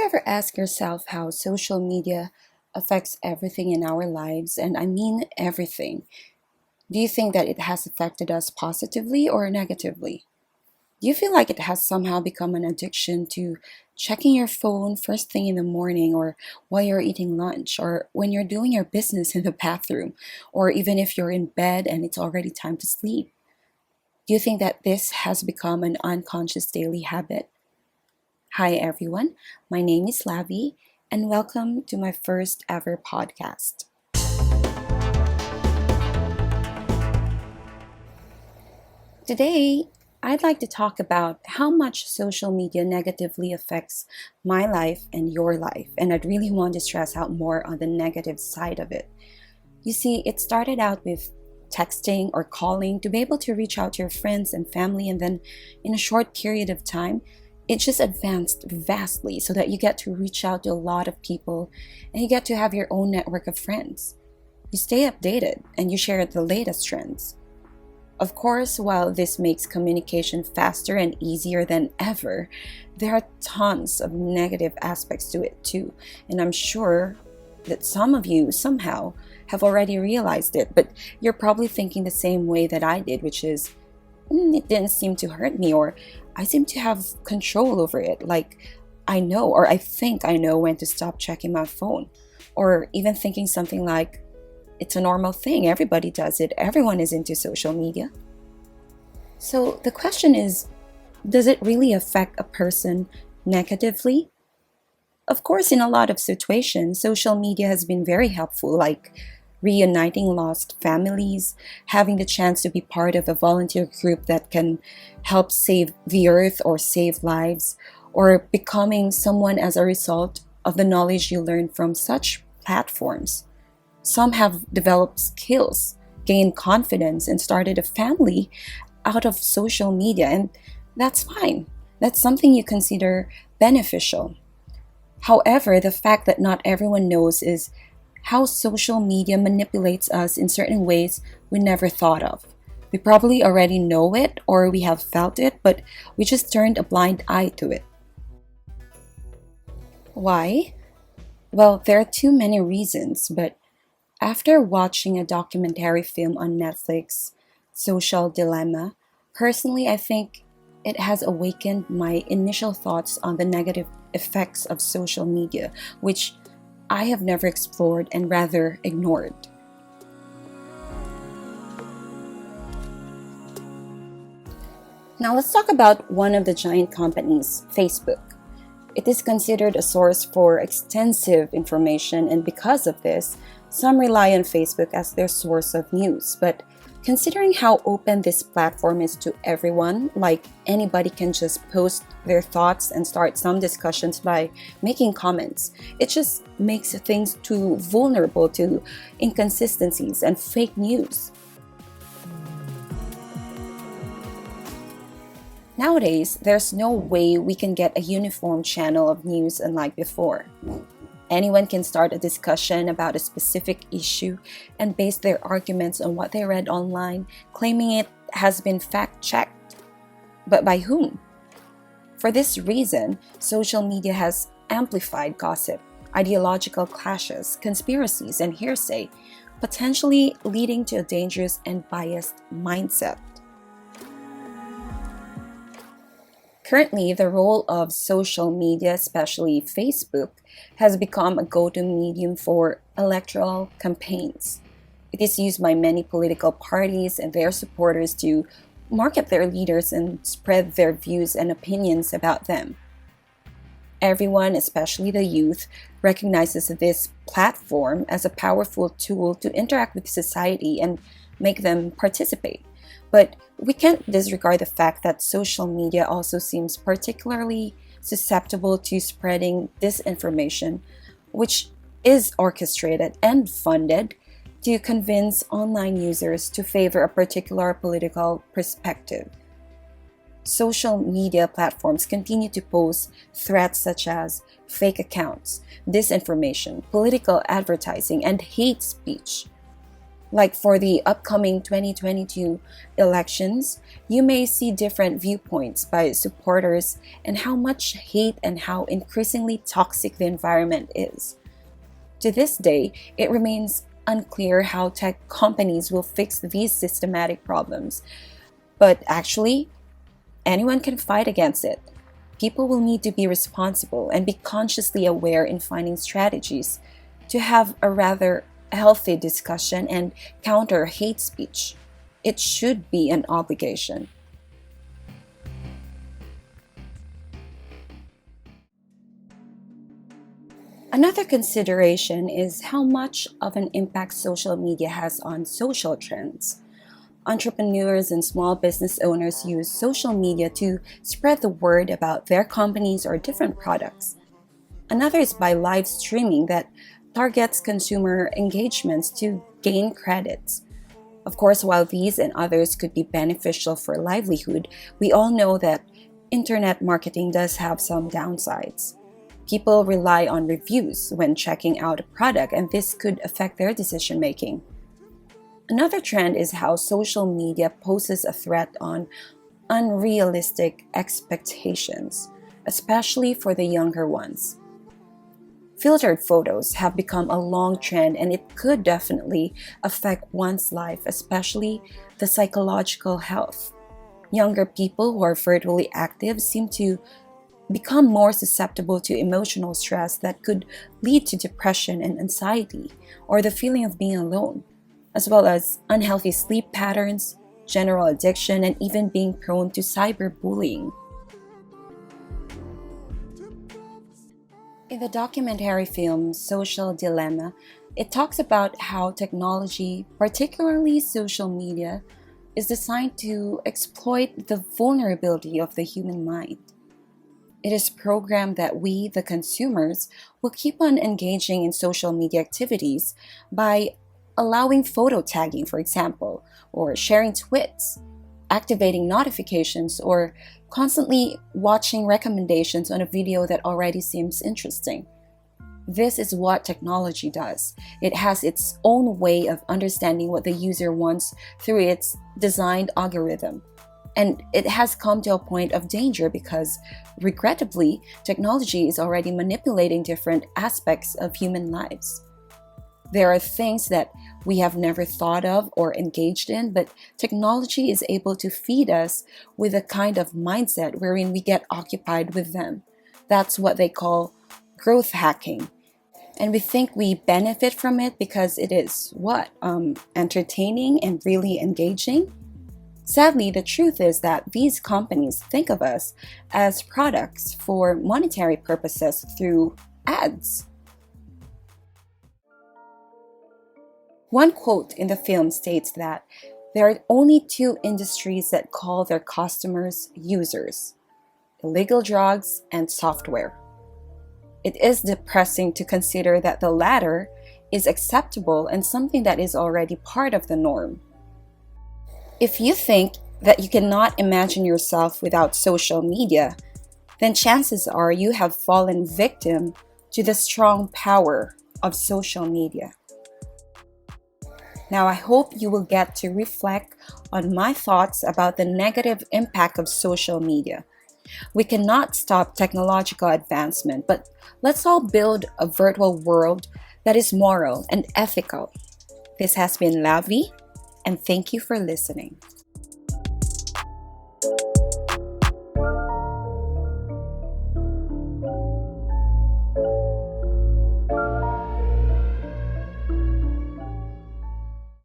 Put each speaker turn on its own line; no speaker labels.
ever ask yourself how social media affects everything in our lives? And I mean everything. Do you think that it has affected us positively or negatively? Do you feel like it has somehow become an addiction to checking your phone first thing in the morning, or while you're eating lunch, or when you're doing your business in the bathroom, or even if you're in bed and it's already time to sleep? Do you think that this has become an unconscious daily habit? Hi, everyone. My name is Lavi, and welcome to my first ever podcast. Today, I'd like to talk about how much social media negatively affects my life and your life, and I'd really want to stress out more on the negative side of it. You see, it started out with texting or calling to be able to reach out to your friends and family, and then in a short period of time, it just advanced vastly so that you get to reach out to a lot of people and you get to have your own network of friends. You stay updated and you share the latest trends. Of course, while this makes communication faster and easier than ever, there are tons of negative aspects to it too. And I'm sure that some of you somehow have already realized it, but you're probably thinking the same way that I did, which is, it didn't seem to hurt me, or I seem to have control over it. Like, I know, or I think I know when to stop checking my phone. Or even thinking something like, it's a normal thing, everybody does it, everyone is into social media. So the question is, does it really affect a person negatively? Of course, in a lot of situations, social media has been very helpful, like reuniting lost families, having the chance to be part of a volunteer group that can help save the earth or save lives, or becoming someone as a result of the knowledge you learn from such platforms. Some have developed skills, gained confidence, and started a family out of social media, and that's fine. That's something you consider beneficial. However, the fact that not everyone knows is how social media manipulates us in certain ways we never thought of. We probably already know it or we have felt it, but we just turned a blind eye to it. Why? Well, there are too many reasons, but after watching a documentary film on Netflix, Social Dilemma, personally, I think it has awakened my initial thoughts on the negative effects of social media, which I have never explored and rather ignored. Now, let's talk about one of the giant companies, Facebook. It is considered a source for extensive information, and because of this, some rely on Facebook as their source of news. But considering how open this platform is to everyone, like anybody can just post their thoughts and start some discussions by making comments, it just makes things too vulnerable to inconsistencies and fake news. Nowadays, there's no way we can get a uniform channel of news unlike before. Anyone can start a discussion about a specific issue and base their arguments on what they read online, claiming it has been fact checked. But by whom? For this reason, social media has amplified gossip, ideological clashes, conspiracies, and hearsay, potentially leading to a dangerous and biased mindset. Currently, the role of social media, especially Facebook, has become a go to medium for electoral campaigns. It is used by many political parties and their supporters to market their leaders and spread their views and opinions about them. Everyone, especially the youth, recognizes this platform as a powerful tool to interact with society and make them participate. But we can't disregard the fact that social media also seems particularly susceptible to spreading disinformation, which is orchestrated and funded to convince online users to favor a particular political perspective. Social media platforms continue to pose threats such as fake accounts, disinformation, political advertising, and hate speech. Like for the upcoming 2022 elections, you may see different viewpoints by supporters and how much hate and how increasingly toxic the environment is. To this day, it remains unclear how tech companies will fix these systematic problems. But actually, anyone can fight against it. People will need to be responsible and be consciously aware in finding strategies to have a rather healthy discussion and counter hate speech. It should be an obligation. Another consideration is how much of an impact social media has on social trends. Entrepreneurs and small business owners use social media to spread the word about their companies or different products. Another is by live streaming that targets consumer engagements to gain credits. Of course, while these and others could be beneficial for livelihood, we all know that internet marketing does have some downsides. People rely on reviews when checking out a product, and this could affect their decision making. Another trend is how social media poses a threat on unrealistic expectations, especially for the younger ones. Filtered photos have become a long trend, and it could definitely affect one's life, especially the psychological health. Younger people who are virtually active seem to become more susceptible to emotional stress that could lead to depression and anxiety, or the feeling of being alone, as well as unhealthy sleep patterns, general addiction, and even being prone to cyberbullying. In the documentary film Social Dilemma, it talks about how technology, particularly social media, is designed to exploit the vulnerability of the human mind. It is programmed that we, the consumers, will keep on engaging in social media activities by allowing photo tagging, for example, or sharing tweets, activating notifications, or constantly watching recommendations on a video that already seems interesting. This is what technology does. It has its own way of understanding what the user wants through its designed algorithm. And it has come to a point of danger because, regrettably, technology is already manipulating different aspects of human lives. There are things that we have never thought of or engaged in, but technology is able to feed us with a kind of mindset wherein we get occupied with them. That's what they call growth hacking. And we think we benefit from it because it is what? Entertaining and really engaging? Sadly, the truth is that these companies think of us as products for monetary purposes through ads. One quote in the film states that there are only two industries that call their customers users: illegal drugs and software. It is depressing to consider that the latter is acceptable and something that is already part of the norm. If you think that you cannot imagine yourself without social media, then chances are you have fallen victim to the strong power of social media. Now, I hope you will get to reflect on my thoughts about the negative impact of social media. We cannot stop technological advancement, but let's all build a virtual world that is moral and ethical. This has been Lavi, and thank you for listening.